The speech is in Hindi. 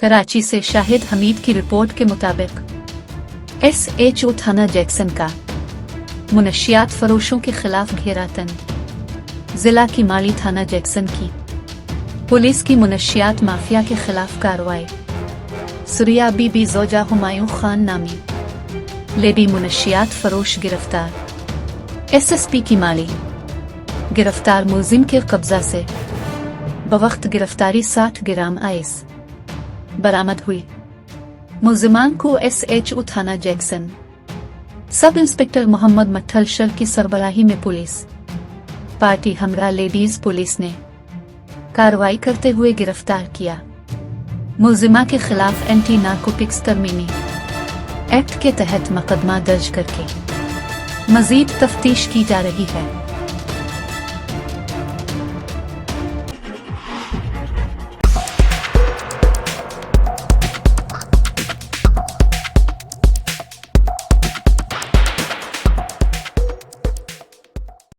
कराची से शाहिद हमीद की रिपोर्ट के मुताबिक SHO थाना जैक्सन का मुनशियात फरोशों के खिलाफ घेरातन। जिला की माली थाना जैक्सन की पुलिस की मुनशियात माफिया के खिलाफ कार्रवाई। सुरिया बीबी जोजा हुमायूं खान नामी लेडी मुनशियात फरोश गिरफ्तार। SSP की माली गिरफ्तार मुलजिम के कब्जा से बवक्त गिरफ्तारी 60 ग्राम आइस बरामद हुई। मुलजिमान को SHO थाना जैक्सन सब इंस्पेक्टर मोहम्मद मट्ठल की सरबराही में पुलिस पार्टी हमरा लेडीज पुलिस ने कार्रवाई करते हुए गिरफ्तार किया। मुलजिमा के खिलाफ एंटी नारकोटिक्स तरमीमी एक्ट के तहत मुकदमा दर्ज करके मजीद तफ्तीश की जा रही है।